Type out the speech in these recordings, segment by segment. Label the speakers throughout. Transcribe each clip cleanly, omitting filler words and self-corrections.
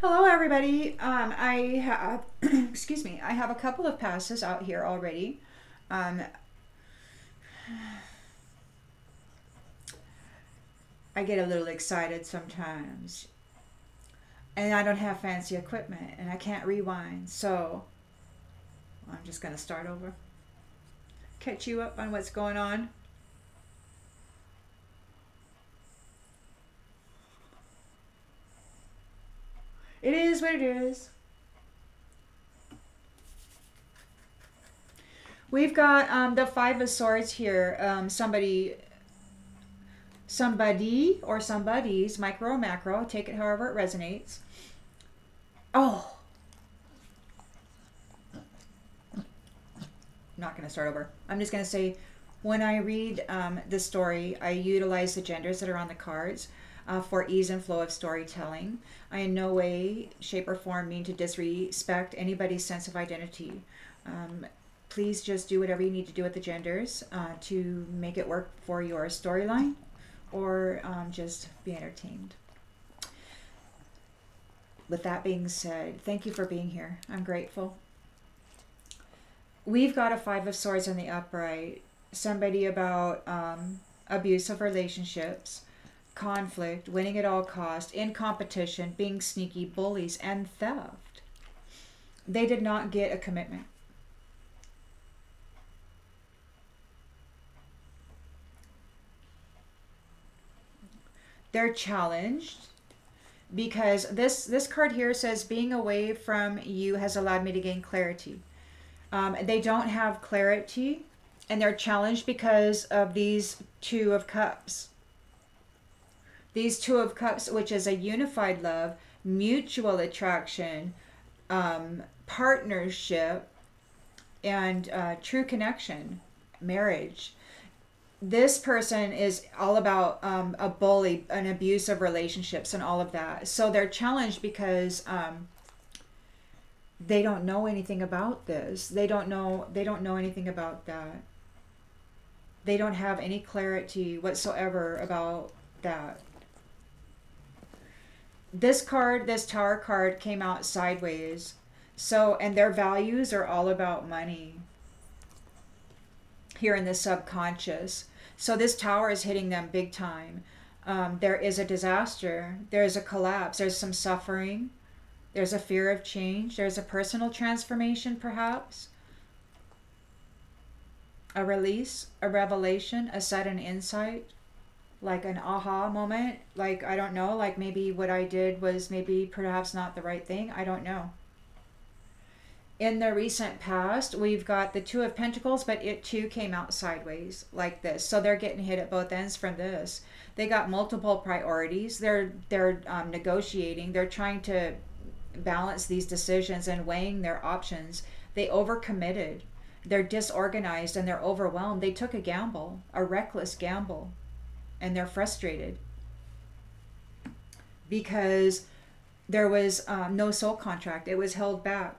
Speaker 1: Hello, everybody. I have, excuse me, I have a couple of passes out here already. Um, I get a little excited sometimes, and I don't have fancy equipment, and I can't rewind, so I'm just going to start over. Catch you up on what's going on. It is what it is. We've got the Five of Swords here. Somebody or somebody's, micro or macro, take it however it resonates. Oh, not going to start over. I'm just going to say, when I read this story, I utilize the genders that are on the cards for ease and flow of storytelling. I in no way, shape, or form mean to disrespect anybody's sense of identity. Please just do whatever you need to do with the genders to make it work for your storyline, or just be entertained. With that being said, thank you for being here. I'm grateful. We've got a Five of Swords in the upright. Somebody about abusive relationships, conflict, winning at all cost, in competition, being sneaky, bullies, and theft. They did not get a commitment. They're challenged because this card here says being away from you has allowed me to gain clarity. They don't have clarity, and they're challenged because of these Two of Cups. These Two of Cups, which is a unified love, mutual attraction, partnership, and true connection, marriage. This person is all about a bully, an abusive relationships, and all of that. So they're challenged because they don't know anything about this. They don't know anything about that. They don't have any clarity whatsoever about that. This card, this Tower card, came out sideways. So, and their values are all about money here in the subconscious. So this Tower is hitting them big time. There is a disaster. There's a collapse. There's some suffering. There's a fear of change. There's a personal transformation, perhaps. A release, a revelation, a sudden insight, like an aha moment. Like, I don't know, like maybe what I did was maybe perhaps not the right thing. I don't know. In the recent past, we've got the Two of Pentacles, but it too came out sideways like this. So they're getting hit at both ends from this. They got multiple priorities. They're negotiating. They're trying to balance these decisions and weighing their options. They overcommitted. They're disorganized and they're overwhelmed. They took a gamble, a reckless gamble, and they're frustrated because there was no soul contract. It was held back.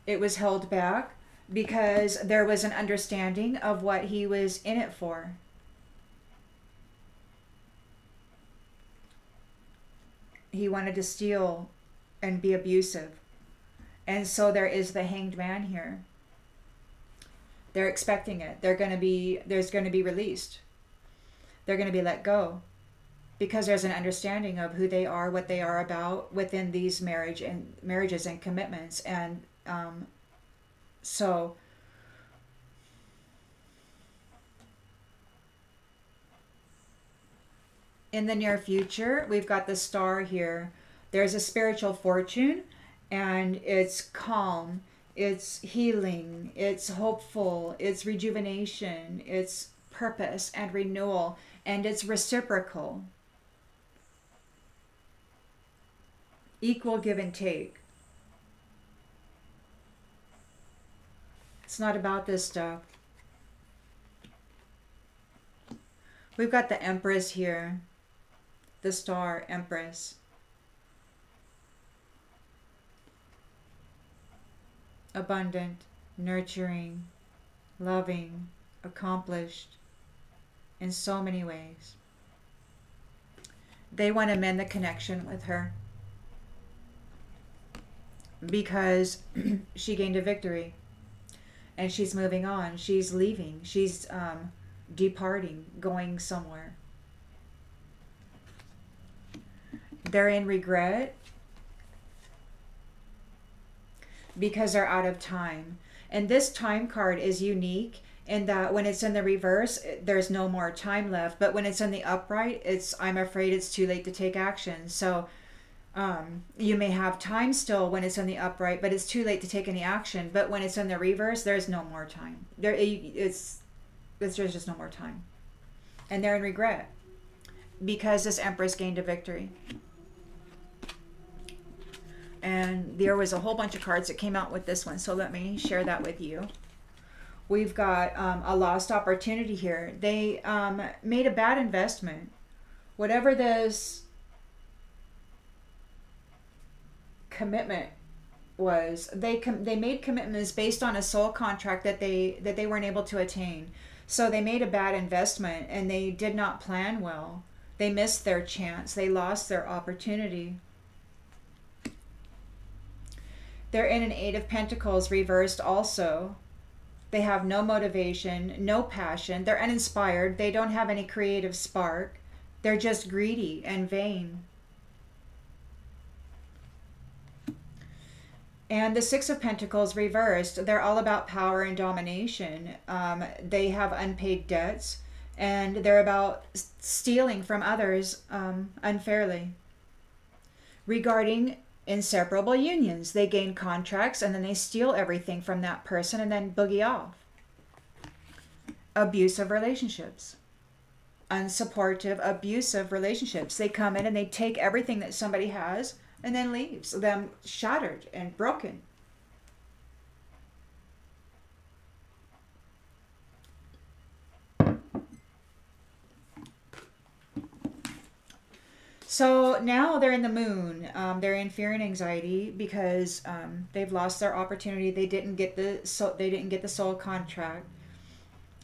Speaker 1: It was held back because there was an understanding of what he was in it for. He wanted to steal and be abusive. And so there is the Hanged Man here. They're expecting it. There's going to be released. They're going to be let go because there's an understanding of who they are, what they are about within these marriages and commitments. And so in the near future, we've got the Star here. There's a spiritual fortune, and it's calm, it's healing, it's hopeful, it's rejuvenation, it's purpose and renewal, and it's reciprocal. Equal give and take. It's not about this stuff. We've got the Empress here. The Star, Empress. Abundant, nurturing, loving, accomplished in so many ways. They want to mend the connection with her because she gained a victory and she's moving on. She's leaving. She's departing, going somewhere. They're in regret because they're out of time. And this time card is unique in that when it's in the reverse, there's no more time left. But when it's in the upright, I'm afraid it's too late to take action. So you may have time still when it's in the upright, but it's too late to take any action. But when it's in the reverse, there's no more time. There's just no more time. And they're in regret because this Empress gained a victory. And there was a whole bunch of cards that came out with this one, so let me share that with you. We've got a lost opportunity here. They made a bad investment. Whatever this commitment was, they made commitments based on a soul contract that they weren't able to attain. So they made a bad investment and they did not plan well. They missed their chance. They lost their opportunity. They're in an Eight of Pentacles reversed also. They have no motivation, no passion. They're uninspired. They don't have any creative spark. They're just greedy and vain. And the Six of Pentacles reversed. They're all about power and domination. They have unpaid debts. And they're about stealing from others unfairly. Regarding inseparable unions, they gain contracts and then they steal everything from that person and then boogie off. Abusive relationships. Unsupportive, abusive relationships. They come in and they take everything that somebody has and then leaves them shattered and broken. So now they're in the moon. They're in fear and anxiety because they've lost their opportunity. They didn't get the soul contract.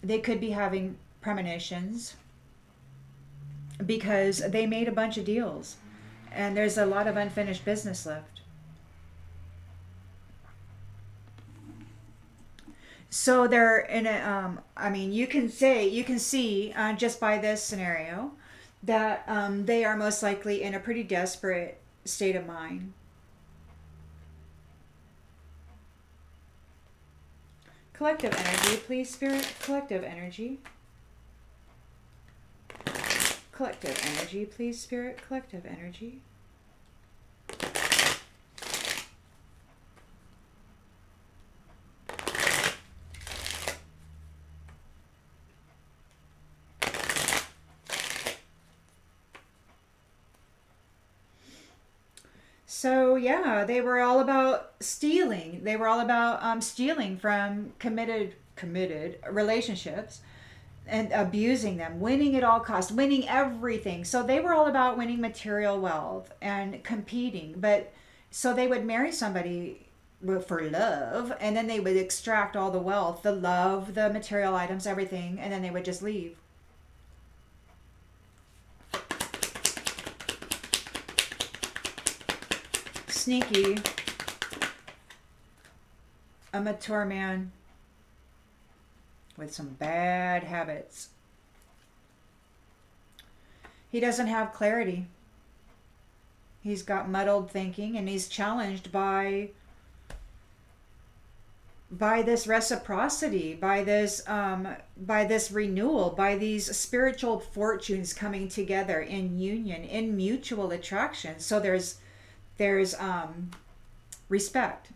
Speaker 1: They could be having premonitions because they made a bunch of deals, and there's a lot of unfinished business left. So they're in a. I mean, you can see just by this scenario that they are most likely in a pretty desperate state of mind. Collective energy, please, Spirit. Collective energy. Collective energy, please, Spirit. Collective energy. So yeah, they were all about stealing. They were all about stealing from committed relationships and abusing them, winning at all costs, winning everything. So they were all about winning material wealth and competing. But so they would marry somebody for love, and then they would extract all the wealth, the love, the material items, everything, and then they would just leave. Sneaky. A mature man with some bad habits. He doesn't have clarity. He's got muddled thinking, and he's challenged by this reciprocity, by this renewal, by these spiritual fortunes coming together in union, in mutual attraction. So there's respect.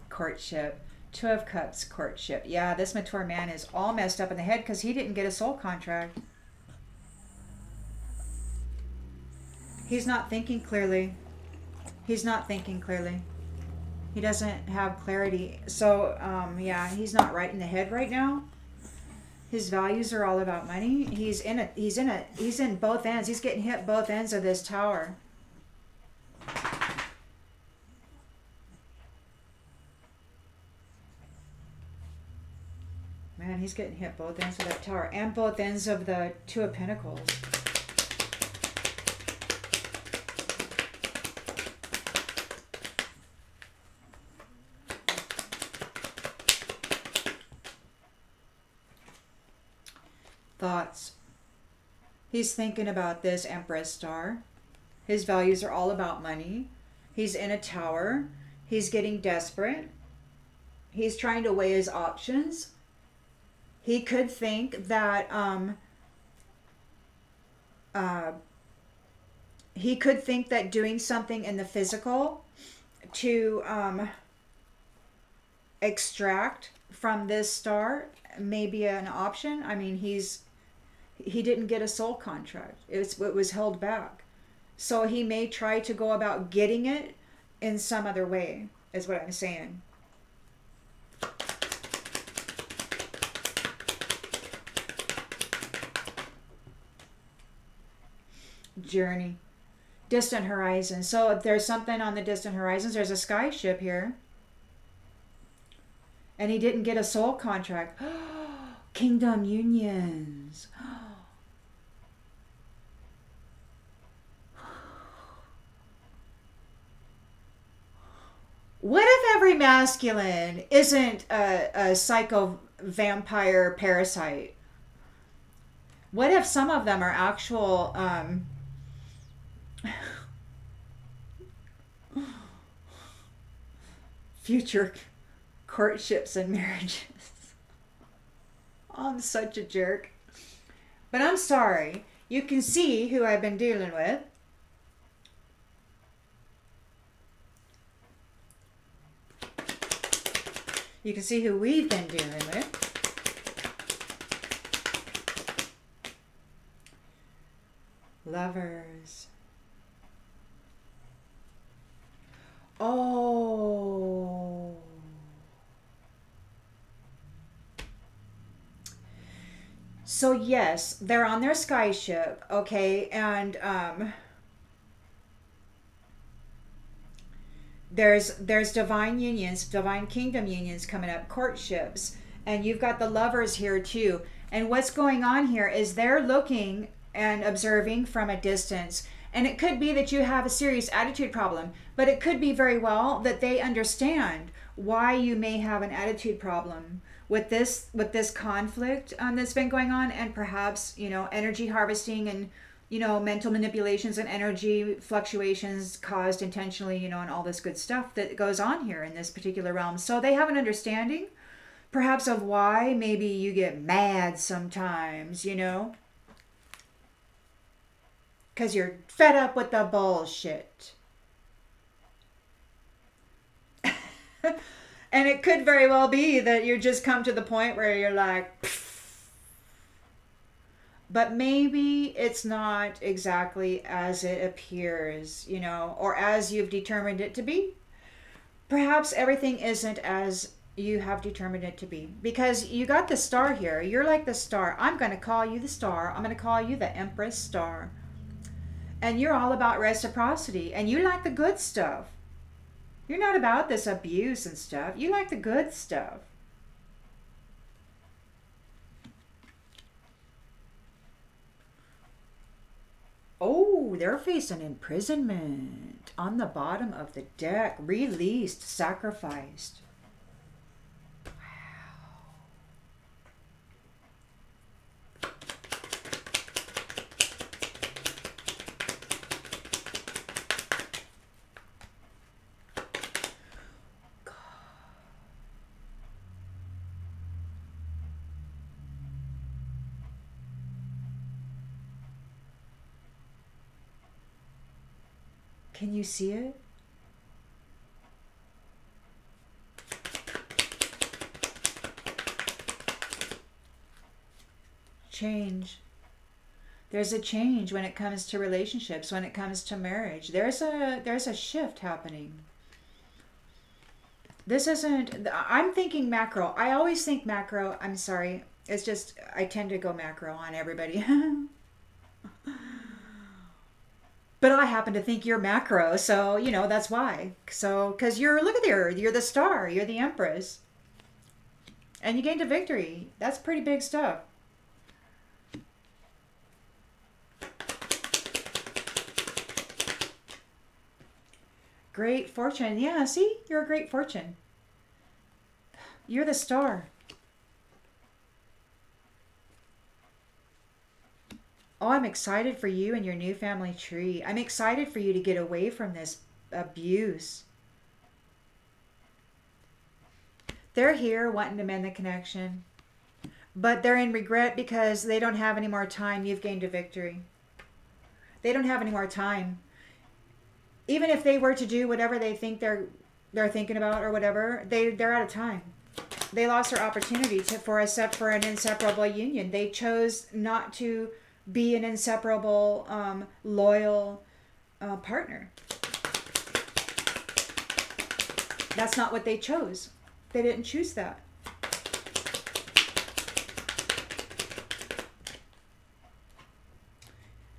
Speaker 1: Courtship. Two of Cups, courtship. Yeah, this mature man is all messed up in the head because he didn't get a soul contract. He's not thinking clearly. He's not thinking clearly. He doesn't have clarity. So, yeah, he's not right in the head right now. His values are all about money. He's in both ends. He's getting hit both ends of this tower. Man, he's getting hit both ends of that tower and both ends of the Two of Pentacles. Thoughts. He's thinking about this Empress star. His values are all about money. He's in a tower. He's getting desperate. He's trying to weigh his options. He could think that doing something in the physical to extract from this star may be an option. I mean, he didn't get a soul contract. It was held back. So he may try to go about getting it in some other way, is what I'm saying. Journey. Distant horizon. So if there's something on the distant horizons, there's a sky ship here. And he didn't get a soul contract. Kingdom unions. What if every masculine isn't a psycho vampire parasite? What if some of them are actual future courtships and marriages? I'm such a jerk. But I'm sorry. You can see who I've been dealing with. You can see who we've been dealing with. Lovers. Oh. So yes, they're on their sky ship, okay, and there's divine unions, divine kingdom unions coming up, courtships, and you've got the lovers here too. And what's going on here is they're looking and observing from a distance. And it could be that you have a serious attitude problem, but it could be very well that they understand why you may have an attitude problem with this conflict that's been going on, and perhaps, you know, energy harvesting and, you know, mental manipulations and energy fluctuations caused intentionally, you know, and all this good stuff that goes on here in this particular realm. So they have an understanding perhaps of why maybe you get mad sometimes, you know, because you're fed up with the bullshit. And it could very well be that you just come to the point where you're like, pfft. But maybe it's not exactly as it appears, you know, or as you've determined it to be. Perhaps everything isn't as you have determined it to be, because you got the star here. You're like the star. I'm going to call you the star. I'm going to call you the Empress star. And you're all about reciprocity, and you like the good stuff. You're not about this abuse and stuff. You like the good stuff. Oh, they're facing imprisonment on the bottom of the deck. Released, sacrificed. Can you see it? Change. There's a change when it comes to relationships, when it comes to marriage. There's a shift happening. This isn't, I'm thinking macro. I always think macro. I'm sorry. It's just, I tend to go macro on everybody. But I happen to think you're macro, so, you know, that's why. So, because look at there, you're the star, you're the Empress. And you gained a victory. That's pretty big stuff. Great fortune. Yeah, see? You're a great fortune. You're the star. Oh, I'm excited for you and your new family tree. I'm excited for you to get away from this abuse. They're here wanting to mend the connection, but they're in regret because they don't have any more time. You've gained a victory. They don't have any more time. Even if they were to do whatever they think they're thinking about or whatever, they're out of time. They lost their opportunity for an inseparable union. They chose not to be an inseparable, loyal partner. That's not what they chose. They didn't choose that.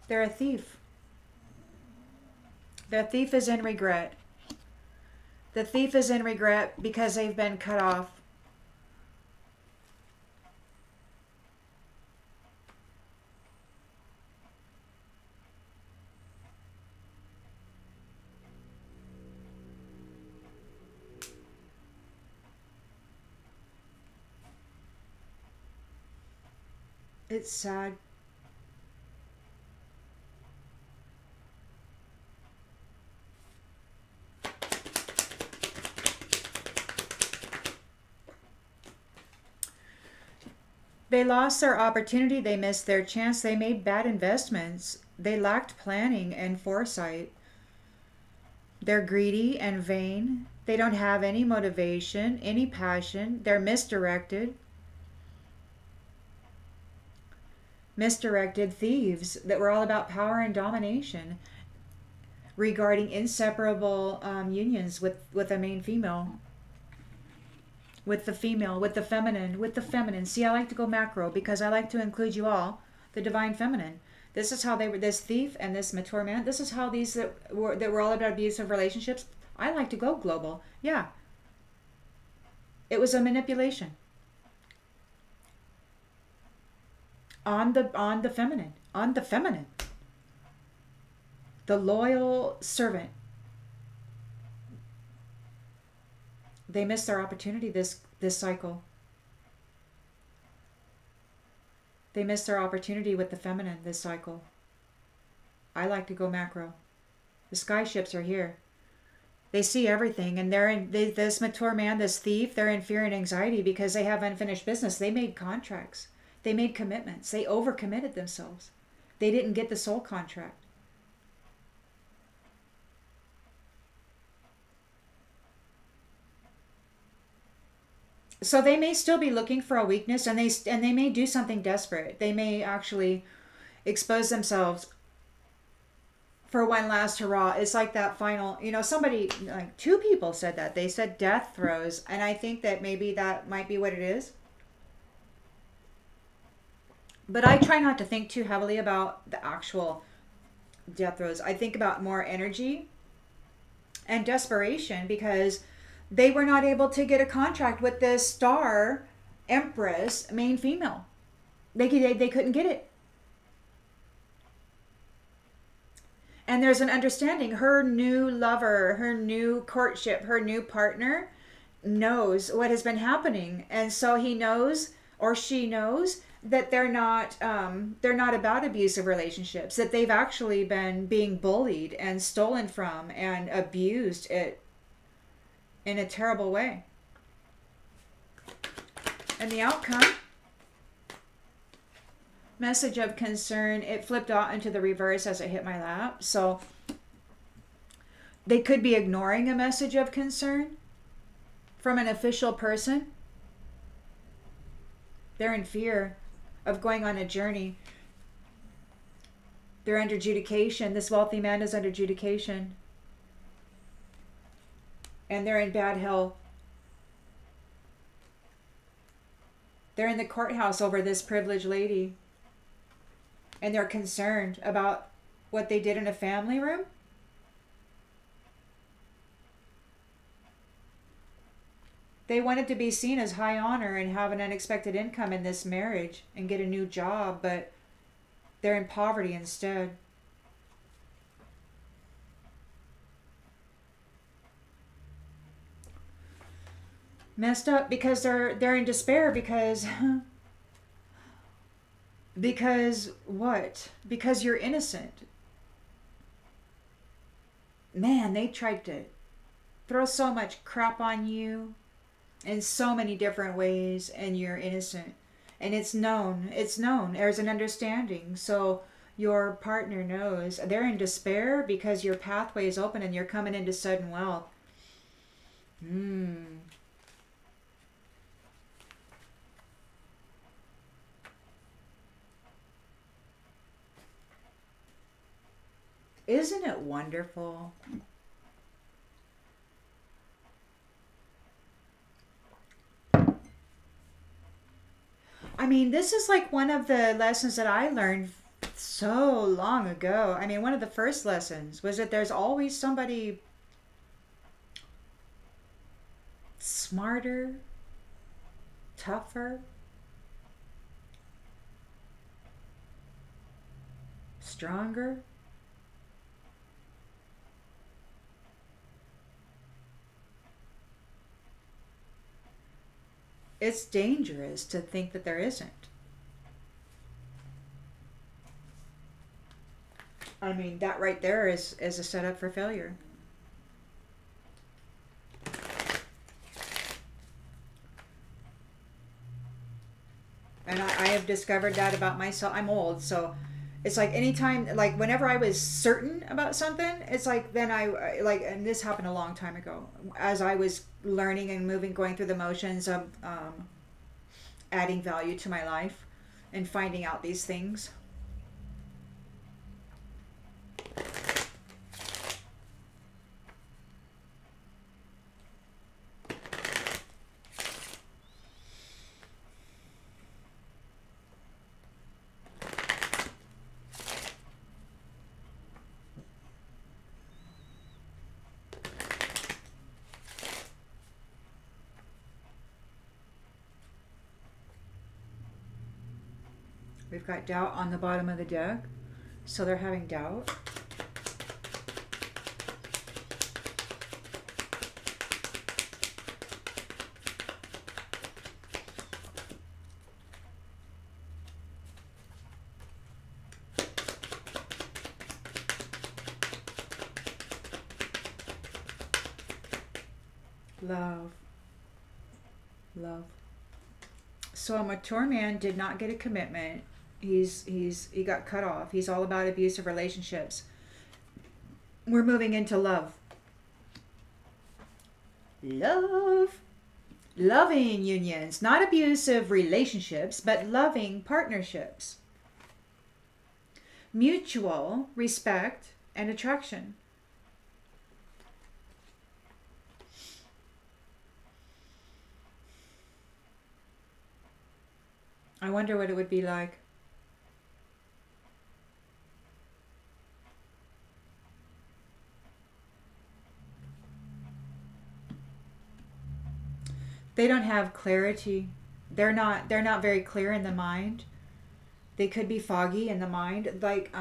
Speaker 1: They're a thief. The thief is in regret. The thief is in regret because they've been cut off. It's sad. They lost their opportunity. They missed their chance. They made bad investments. They lacked planning and foresight. They're greedy and vain. They don't have any motivation, any passion. They're misdirected. Misdirected thieves that were all about power and domination regarding inseparable unions with a main female. With the female, with the feminine. See, I like to go macro because I like to include you all, the divine feminine. This is how they were, this thief and this mature man, this is how these that were all about abusive relationships. I like to go global. Yeah. It was a manipulation. On the feminine. On the feminine. The loyal servant. They missed their opportunity this cycle. They missed their opportunity with the feminine this cycle. I like to go macro. The sky ships are here. They see everything, and this mature man, this thief, they're in fear and anxiety because they have unfinished business. They made contracts. They made commitments. They overcommitted themselves. They didn't get the soul contract. So they may still be looking for a weakness, and they may do something desperate. They may actually expose themselves for one last hurrah. It's like that final, somebody, like two people said that. They said death throes, and I think that maybe that might be what it is. But I try not to think too heavily about the actual death throes. I think about more energy and desperation because they were not able to get a contract with this star empress main female. They couldn't get it. And there's an understanding. Her new lover, her new courtship, her new partner knows what has been happening. And so he knows, or she knows, that they're not about abusive relationships, that they've actually been being bullied and stolen from and abused it in a terrible way. And the outcome, message of concern, it flipped out into the reverse as it hit my lap. So they could be ignoring a message of concern from an official person. They're in fear of going on a journey. They're under adjudication. This wealthy man is under adjudication. And they're in bad health. They're in the courthouse over this privileged lady. And they're concerned about what they did in a family room. They wanted to be seen as high honor and have an unexpected income in this marriage and get a new job, but they're in poverty instead. Messed up because they're in despair because what? Because you're innocent. Man, they tried to throw so much crap on you in so many different ways, and you're innocent. And it's known, there's an understanding. So your partner knows they're in despair because your pathway is open and you're coming into sudden wealth. Isn't it wonderful? I mean, this is like one of the lessons that I learned so long ago. I mean, one of the first lessons was that there's always somebody smarter, tougher, stronger. It's dangerous to think that there isn't. I mean, that right there is a setup for failure. And I have discovered that about myself. I'm old, so it's like anytime, like whenever I was certain about something, it's like then like, and this happened a long time ago, as I was learning and moving, going through the motions of adding value to my life and finding out these things. We've got doubt on the bottom of the deck, so they're having doubt. Love. Love. So a mature man did not get a commitment. He got cut off. He's all about abusive relationships. We're moving into love. Love. Loving unions, not abusive relationships, but loving partnerships. Mutual respect and attraction. I wonder what it would be like. They don't have clarity. They're not very clear in the mind. They could be foggy in the mind. Like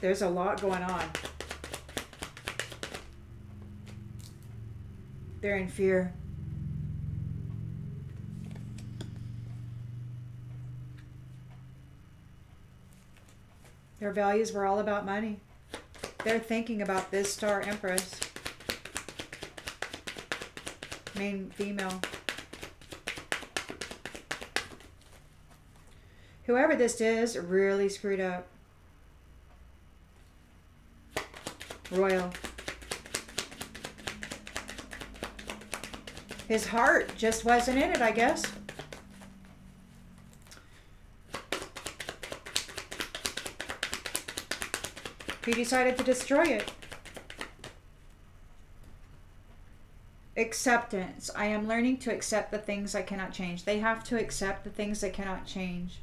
Speaker 1: there's a lot going on. They're in fear. Their values were all about money. They're thinking about this star empress. Main female. Whoever this is really screwed up. Royal. His heart just wasn't in it, I guess. He decided to destroy it. Acceptance. I am learning to accept the things I cannot change. They have to accept the things they cannot change.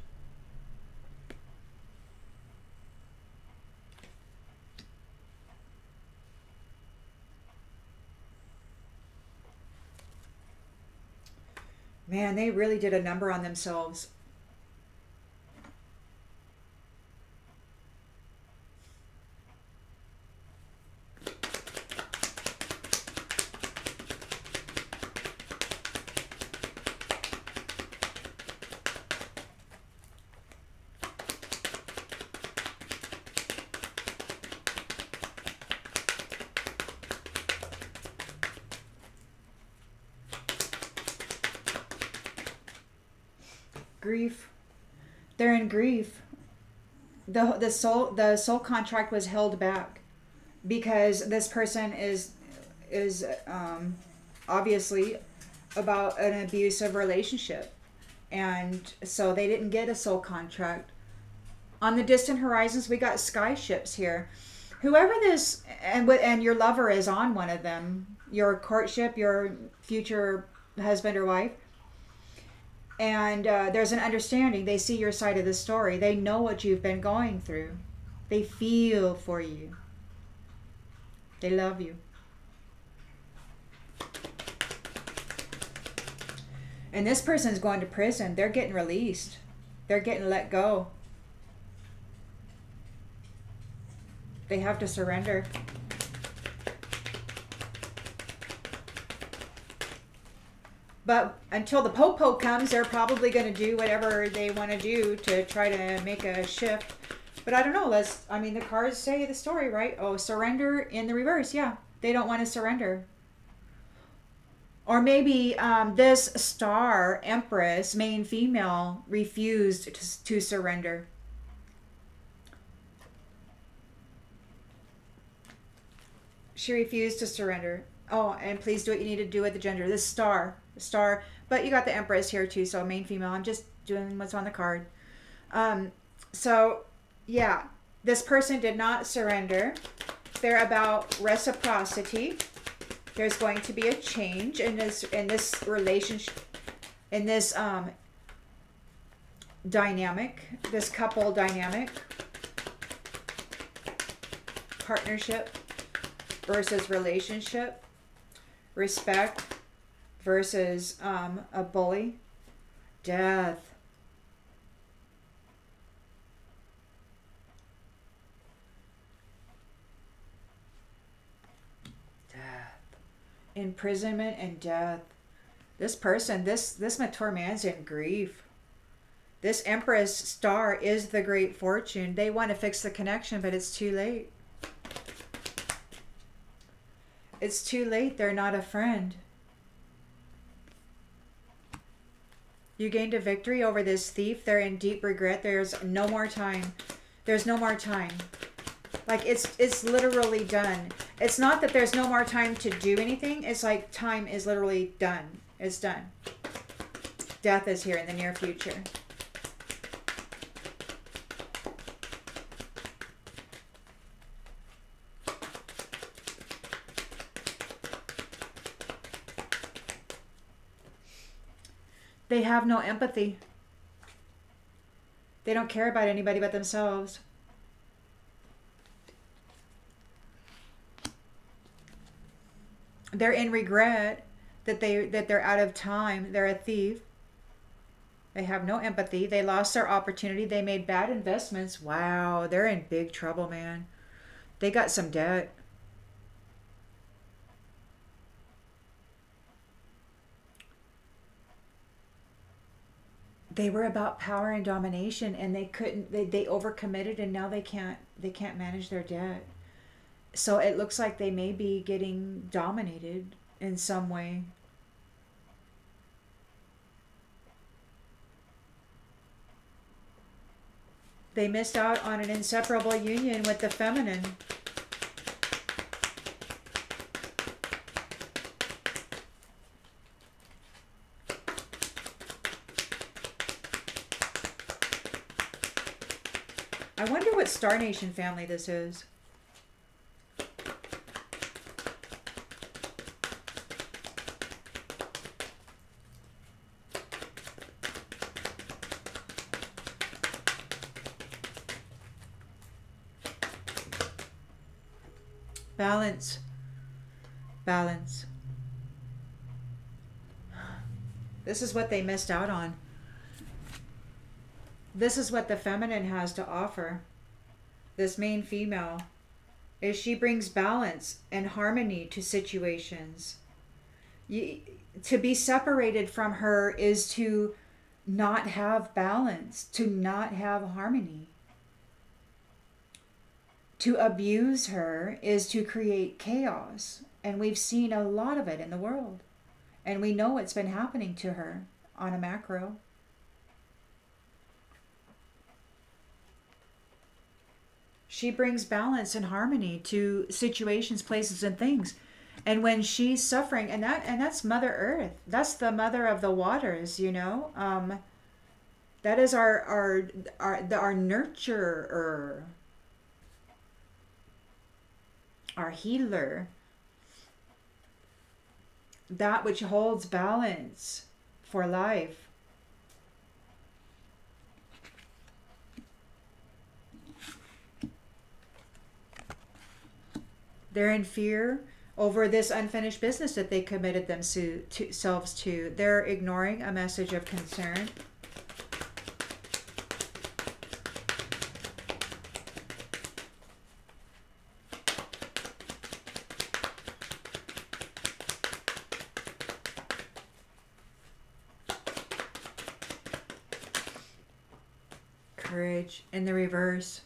Speaker 1: Man, they really did a number on themselves. Grief. They're in grief. The soul contract was held back because this person is obviously about an abusive relationship, and so they didn't get a soul contract. On the distant horizons, we got sky ships here. Whoever this and your lover is on one of them, your courtship, your future husband or wife, and there's an understanding. They see your side of the story. They know what you've been going through. They feel for you. They love you. And this person's going to prison. They're getting released. They're getting let go. They have to surrender. But until the Popo comes, they're probably going to do whatever they want to do to try to make a shift. But I don't know. The cards say the story, right? Oh, surrender in the reverse. Yeah, they don't want to surrender. Or maybe this star, Empress, main female, refused to surrender. She refused to surrender. Oh, and please do what you need to do with the gender. This star. But you got the Empress here too, so main female. I'm just doing what's on the card. So, yeah, this person did not surrender. They're about reciprocity. There's going to be a change in this relationship, in this dynamic, this couple dynamic, partnership versus relationship, respect versus a bully, death. Imprisonment and death. This person, this mature man's in grief. This Empress star is the great fortune. They want to fix the connection, but it's too late. It's too late. They're not a friend. You gained a victory over this thief. They're in deep regret. There's no more time. There's no more time. Like, it's literally done. It's not that there's no more time to do anything. It's like time is literally done. It's done. Death is here in the near future. They have no empathy. They don't care about anybody but themselves. They're in regret that they're out of time. They're a thief. They have no empathy. They lost their opportunity. They made bad investments. Wow, they're in big trouble, man. They got some debt. They were about power and domination, and they couldn't. They overcommitted, and now they can't manage their debt. So it looks like they may be getting dominated in some way. They missed out on an inseparable union with the feminine. I wonder what Star Nation family this is. Balance. Balance. This is what they missed out on. This is what the feminine has to offer. This main female is she brings balance and harmony to situations. To be separated from her is to not have balance, to not have harmony. To abuse her is to create chaos. And we've seen a lot of it in the world. And we know what's been happening to her on a macro. She brings balance and harmony to situations, places, and things. And when she's suffering, and that's Mother Earth. That's the mother of the waters, you know. That is our nurturer, our healer. That which holds balance for life. They're in fear over this unfinished business that they committed themselves to. They're ignoring a message of concern. Courage in the reverse.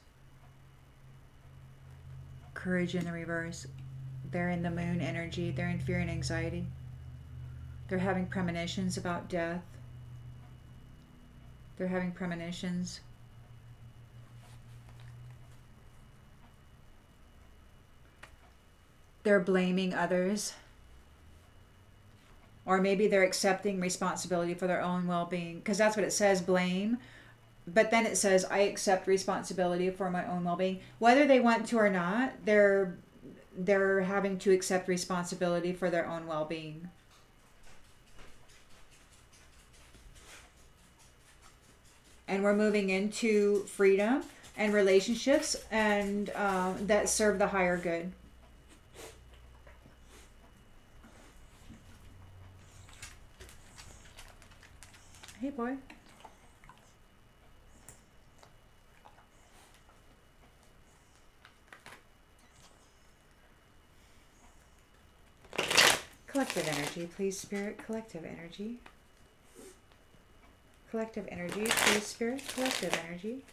Speaker 1: Courage in the reverse. They're in the moon energy. They're in fear and anxiety. They're having premonitions about death. They're having premonitions. They're blaming others. Or maybe they're accepting responsibility for their own well-being. Because that's what it says, blame. But then it says, I accept responsibility for my own well-being. Whether they want to or not, they're having to accept responsibility for their own well-being. And we're moving into freedom and relationships and that serve the higher good. Hey, boy. Collective energy, please, Spirit. Collective energy. Collective energy, please, Spirit. Collective energy.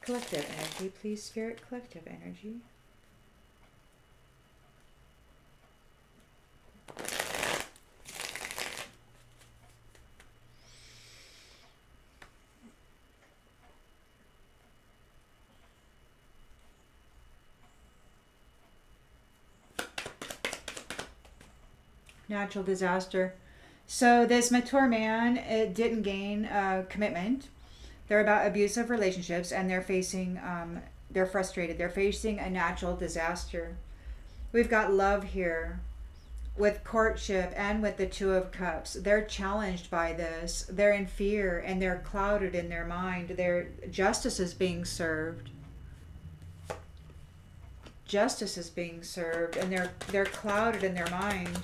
Speaker 1: Collective energy, please, Spirit. Collective energy. Natural disaster. So this mature man, it didn't gain commitment. They're about abusive relationships, and they're facing, they're frustrated. They're facing a natural disaster. We've got love here with courtship and with the Two of Cups. They're challenged by this. They're in fear and they're clouded in their mind. Their justice is being served. Justice is being served, and they're clouded in their mind.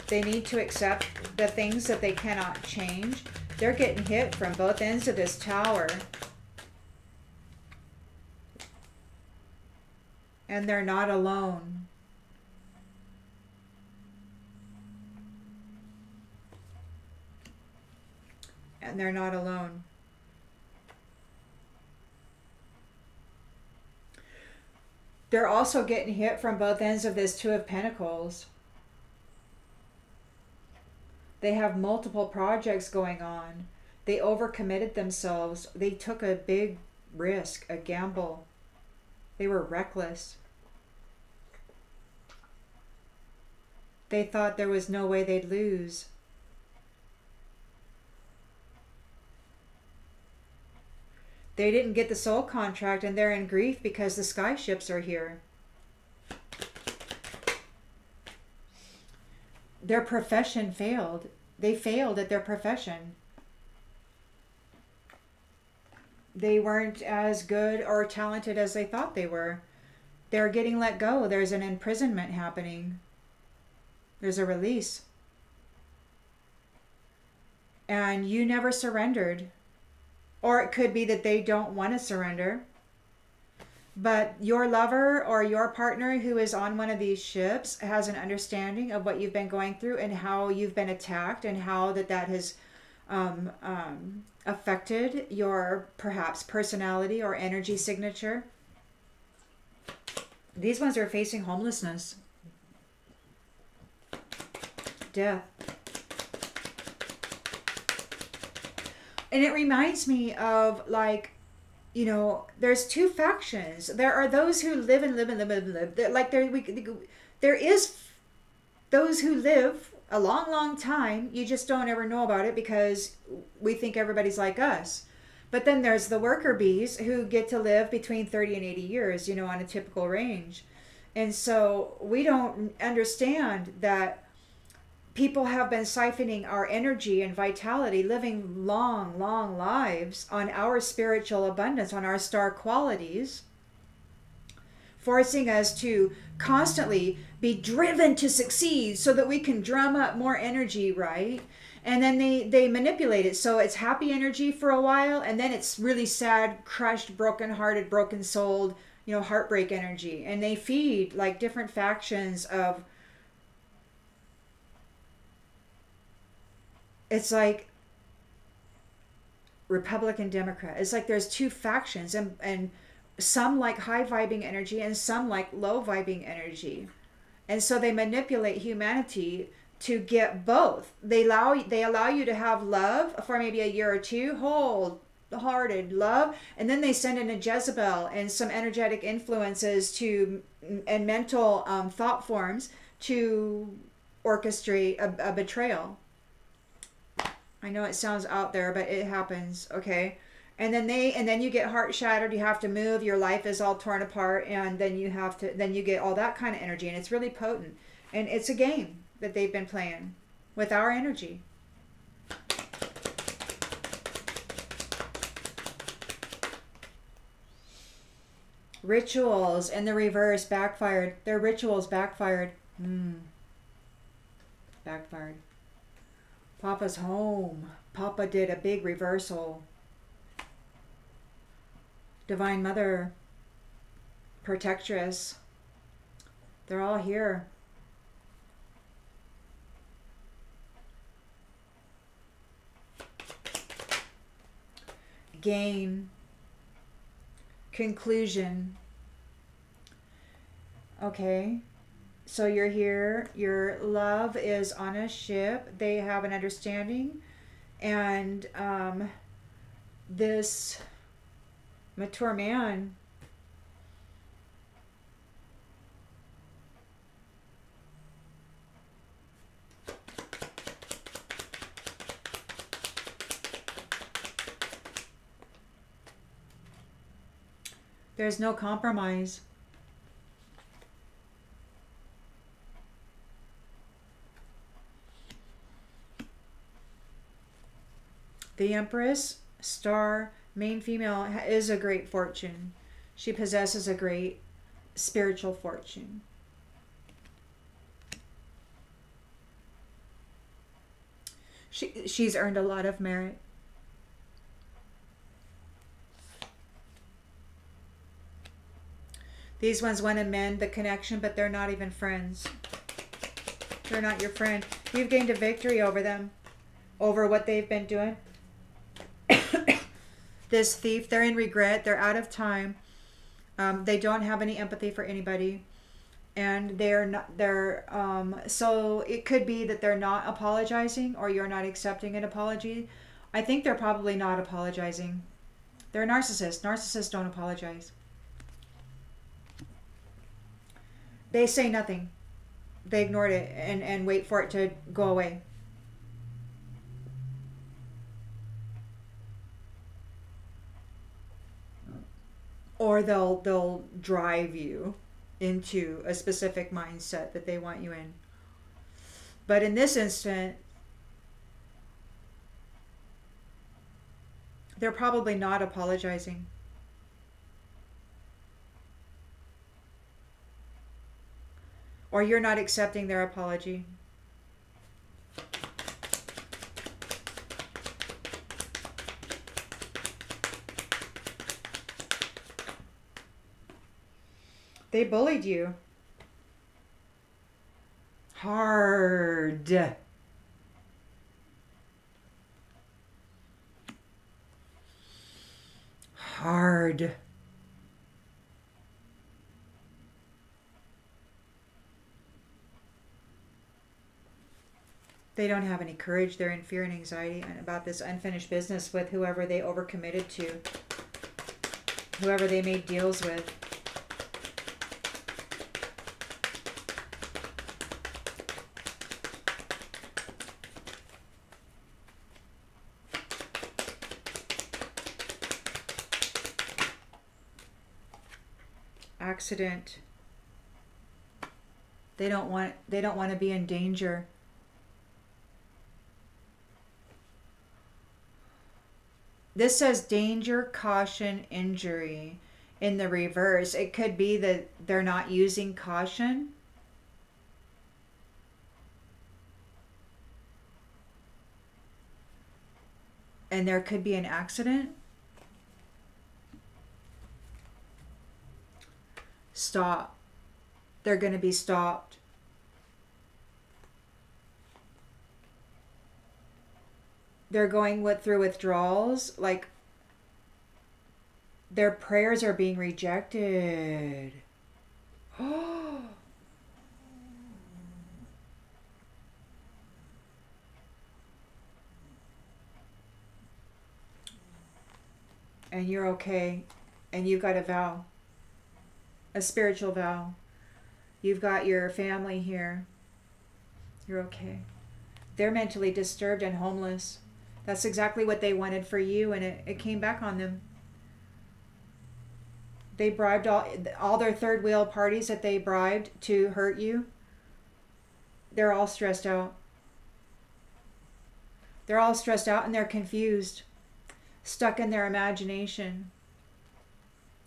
Speaker 1: They need to accept the things that they cannot change. They're getting hit from both ends of this tower. And they're not alone. And they're not alone. They're also getting hit from both ends of this Two of Pentacles. They have multiple projects going on. They overcommitted themselves. They took a big risk, a gamble. They were reckless. They thought there was no way they'd lose. They didn't get the soul contract, and they're in grief because the sky ships are here. Their profession failed. They failed at their profession. they weren't as good or talented as they thought they were. They're getting let go. There's an imprisonment happening. There's a release. And you never surrendered. Or it could be that they don't want to surrender. But your lover or your partner who is on one of these ships has an understanding of what you've been going through and how you've been attacked and how that has affected your perhaps personality or energy signature. These ones are facing homelessness, death. And it reminds me of, like, you know, there's two factions. There are those who live and live and live and live. Like there is those who live a long, long time. You just don't ever know about it because we think everybody's like us. But then there's the worker bees who get to live between 30 and 80 years, you know, on a typical range. And so we don't understand that people have been siphoning our energy and vitality, living long, long lives on our spiritual abundance, on our star qualities, forcing us to constantly be driven to succeed so that we can drum up more energy, right? And then they manipulate it. So it's happy energy for a while, and then it's really sad, crushed, broken-hearted, broken-souled, you know, heartbreak energy. And they feed like different factions of, it's like Republican, Democrat. It's like there's two factions, and some like high vibing energy and some like low vibing energy. And so they manipulate humanity to get both. They allow you to have love for maybe a year or two, wholehearted love, and then they send in a Jezebel and some energetic influences to and mental thought forms to orchestrate a betrayal. I know it sounds out there, but it happens, okay? And then you get heart shattered, you have to move, your life is all torn apart, and then you get all that kind of energy, and it's really potent. And it's a game that they've been playing with our energy. Rituals in the reverse backfired. Their rituals backfired. Backfired. Papa's home. Papa did a big reversal. Divine Mother, Protectress, they're all here. Gain. Conclusion. Okay. So you're here, your love is on a ship, they have an understanding, and this mature man there's no compromise. The Empress, star, main female, is a great fortune. She possesses a great spiritual fortune. She's earned a lot of merit. These ones want to mend the connection, but they're not even friends. They're not your friend. You've gained a victory over them, over what they've been doing. This thief, they're in regret, they're out of time, they don't have any empathy for anybody, and so it could be that they're not apologizing, or you're not accepting an apology. I think they're probably not apologizing. They're a narcissist. Narcissists don't apologize. They say nothing. They ignored it and wait for it to go away. Or they'll drive you into a specific mindset that they want you in. But in this instant, They're probably not apologizing. Or you're not accepting their apology. They bullied you. Hard. Hard. They don't have any courage. They're in fear and anxiety about this unfinished business with whoever they overcommitted to, whoever they made deals with. Accident. They don't want to be in danger. This says danger, caution, injury in the reverse. It could be that they're not using caution. And there could be an accident. Stop. They're going to be stopped. They're going through withdrawals. Like, their prayers are being rejected. Oh. And you're okay. And you've got a vow. A spiritual vow. You've got your family here. You're okay. They're mentally disturbed and homeless. That's exactly what they wanted for you, and it came back on them. They bribed all their third wheel parties that they bribed to hurt you. They're all stressed out. They're all stressed out and they're confused, stuck in their imagination.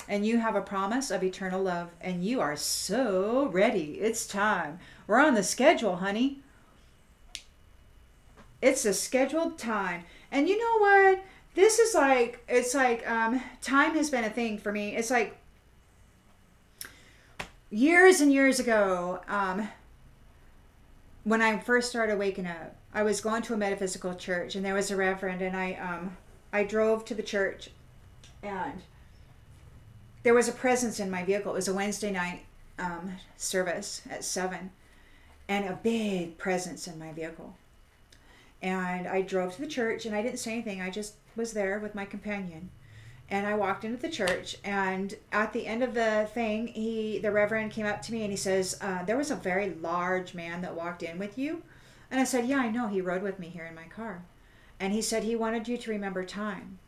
Speaker 1: And you have a promise of eternal love, and you are so ready. It's time. We're on the schedule, honey. It's a scheduled time. And you know what? This is like, it's like, time has been a thing for me. It's like years and years ago, when I first started waking up, I was going to a metaphysical church, and there was a reverend, and I drove to the church, and there was a presence in my vehicle. It was a Wednesday night service at 7, and a big presence in my vehicle. And I drove to the church, and I didn't say anything. I just was there with my companion. And I walked into the church, and at the end of the thing, the reverend came up to me, and he says, there was a very large man that walked in with you. And I said, yeah, I know. He rode with me here in my car. And he said he wanted you to remember time.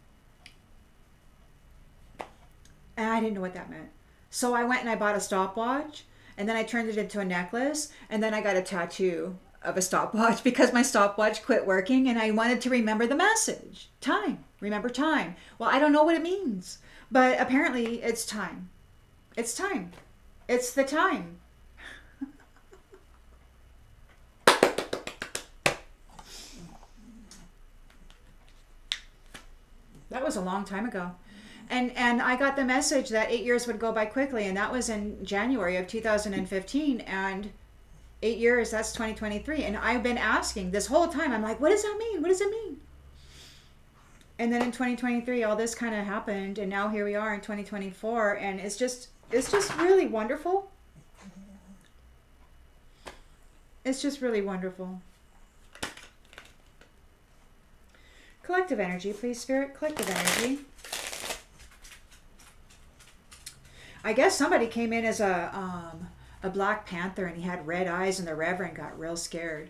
Speaker 1: And I didn't know what that meant. So I went and I bought a stopwatch, and then I turned it into a necklace, and then I got a tattoo of a stopwatch because my stopwatch quit working, and I wanted to remember the message. Time. Remember time. Well, I don't know what it means, but apparently it's time. It's time. It's the time. That was a long time ago. And I got the message that 8 years would go by quickly, and that was in January of 2015, and 8 years, that's 2023. And I've been asking this whole time, I'm like, what does that mean? What does it mean? And then in 2023, all this kind of happened, and now here we are in 2024, and it's just really wonderful. It's just really wonderful. Collective energy, please, Spirit. Collective energy. I guess somebody came in as a Black Panther, and he had red eyes, and the Reverend got real scared.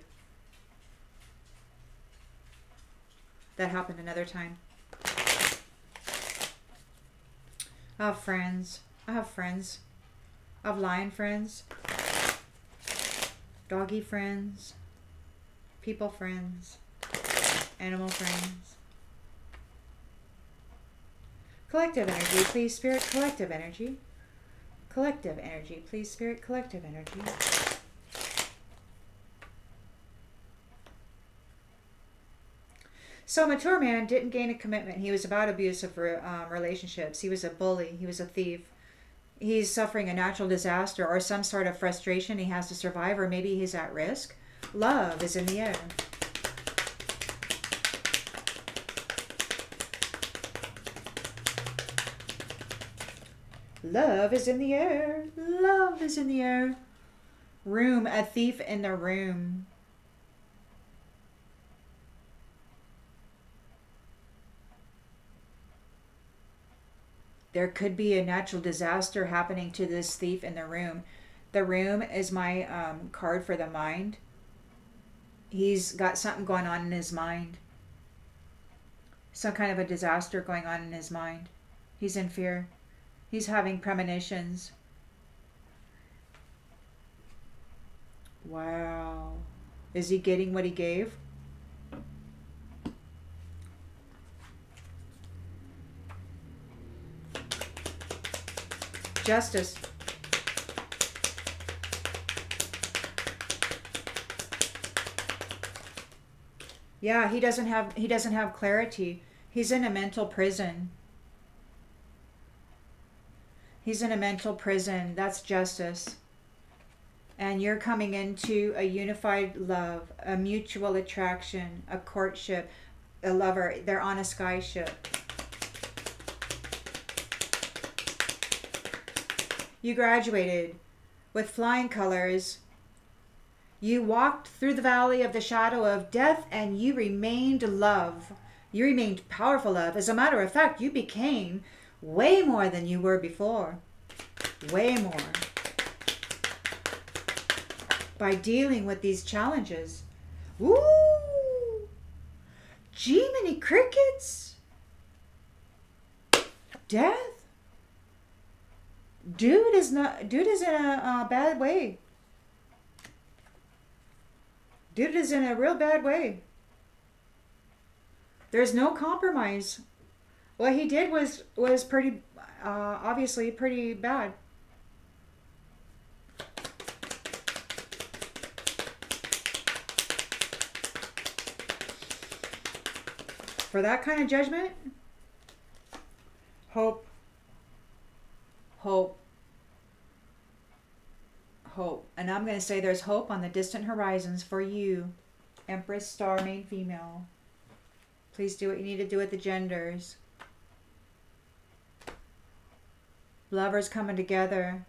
Speaker 1: That happened another time. I have friends. I have friends. I have lion friends. Doggy friends. People friends. Animal friends. Collective energy, please, Spirit. Collective energy. Collective energy, please, Spirit. Collective energy. So mature man didn't gain a commitment. He was about abusive relationships. He was a bully. He was a thief. He's suffering a natural disaster or some sort of frustration he has to survive, or maybe he's at risk. Love is in the air. Love is in the air. Love is in the air. Room, a thief in the room. There could be a natural disaster happening to this thief in the room. The room is my card for the mind. He's got something going on in his mind. Some kind of a disaster going on in his mind. He's in fear. He's having premonitions. Wow. Is he getting what he gave? Justice. Yeah, he doesn't have clarity. He's in a mental prison. He's in a mental prison. That's justice. And you're coming into a unified love, a mutual attraction, a courtship, a lover. They're on a skyship. You graduated with flying colors. You walked through the valley of the shadow of death, and you remained love. You remained powerful love. As a matter of fact, you became way more than you were before. Way more. By dealing with these challenges. Ooh! Jiminy crickets! Death? Dude is in a bad way. Dude is in a real bad way. There's no compromise. What he did was pretty, obviously pretty bad. For that kind of judgment, hope. Hope. Hope. And I'm going to say there's hope on the distant horizons for you, Empress, Star, Main, Female. Please do what you need to do with the genders. Lovers coming together.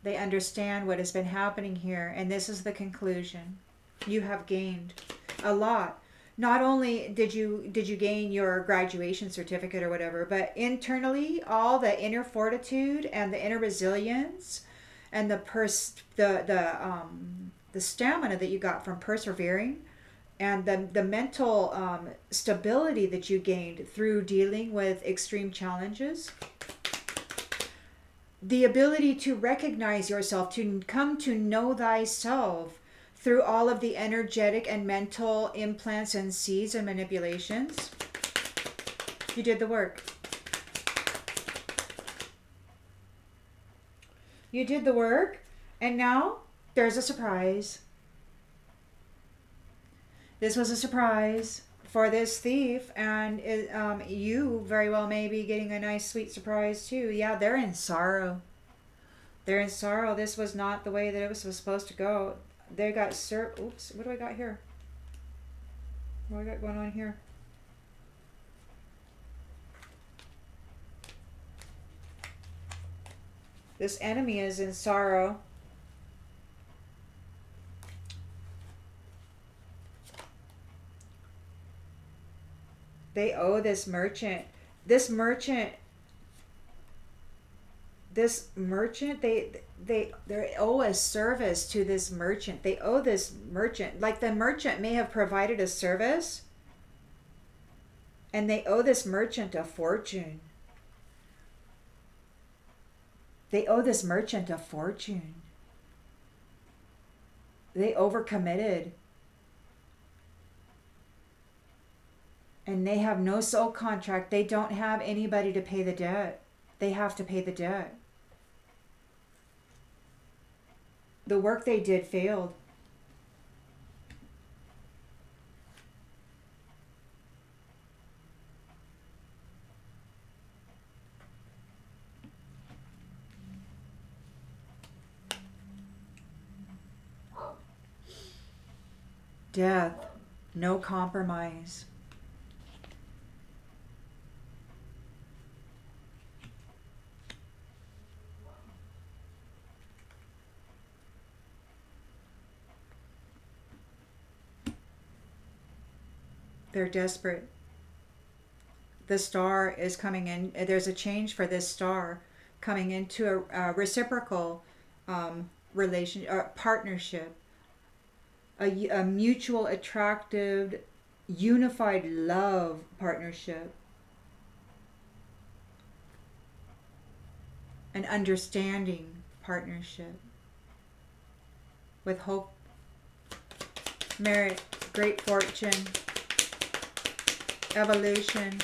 Speaker 1: They understand what has been happening here, and this is the conclusion. You have gained a lot. Not only did you gain your graduation certificate or whatever, but internally, all the inner fortitude and the inner resilience and the stamina that you got from persevering, and the mental stability that you gained through dealing with extreme challenges. The ability to recognize yourself, to come to know thyself through all of the energetic and mental implants and seeds and manipulations. You did the work. You did the work, and now there's a surprise. This was a surprise for this thief, and you very well may be getting a nice sweet surprise too. Yeah, they're in sorrow. They're in sorrow. This was not the way that it was supposed to go. They got oops, what do I got here? What do I got going on here? This enemy is in sorrow. They owe this merchant. They owe a service to this merchant. They owe this merchant. Like the merchant may have provided a service, and they owe this merchant a fortune. They owe this merchant a fortune. They overcommitted. And they have no soul contract. They don't have anybody to pay the debt. They have to pay the debt. The work they did failed. Death, no compromise. They're desperate. The star is coming in. There's a change for this star coming into a reciprocal relation, partnership, a mutual attractive, unified love partnership, an understanding partnership with hope, merit, great fortune, evolution,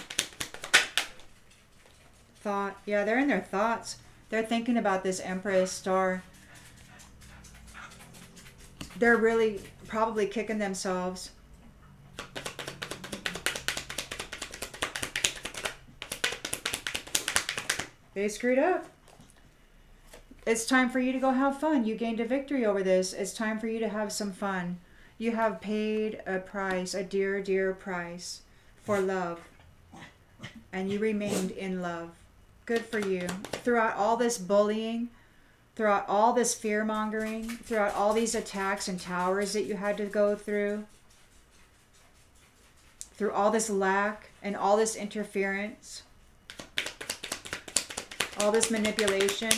Speaker 1: thought. Yeah, they're in their thoughts. They're thinking about this Empress star. They're really probably kicking themselves. They screwed up. It's time for you to go have fun. You gained a victory over this. It's time for you to have some fun. You have paid a price, a dear, dear price for love. And you remained in love. Good for you. Throughout all this bullying, throughout all this fear-mongering, throughout all these attacks and towers that you had to go through all this lack and all this interference, all this manipulation,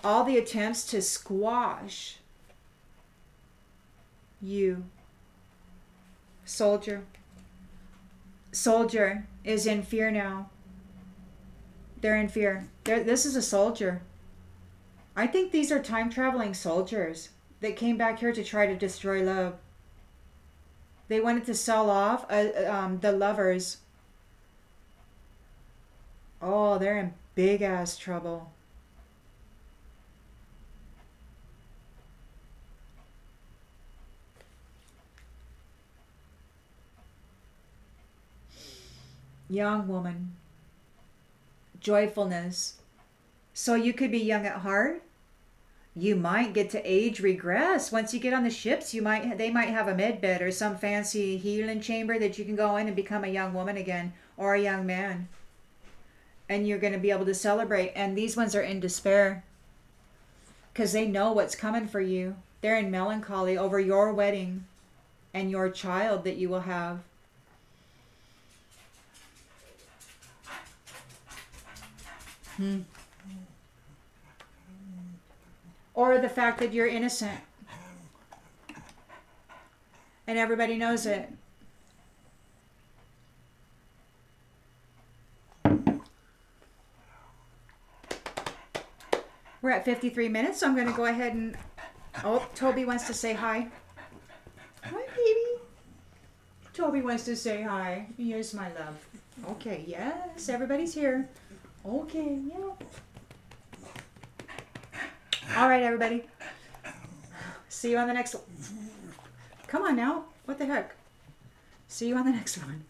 Speaker 1: all the attempts to squash you. Soldier is in fear now. They're in fear. This is a soldier. I think these are time-traveling soldiers that came back here to try to destroy love. They wanted to sell off the lovers. Oh, they're in big-ass trouble. Young woman. Joyfulness. So you could be young at heart. You might get to age regress. Once you get on the ships, they might have a med bed or some fancy healing chamber that you can go in and become a young woman again, or a young man. And you're going to be able to celebrate. And these ones are in despair because they know what's coming for you. They're in melancholy over your wedding and your child that you will have. Or the fact that you're innocent and everybody knows it. We're at 53 minutes, so I'm going to go ahead and... Oh, Toby wants to say hi. Hi, baby. Toby wants to say hi. Here's my love. Okay, yes, everybody's here. Okay, yeah. All right, everybody. See you on the next one. Come on now. What the heck? See you on the next one.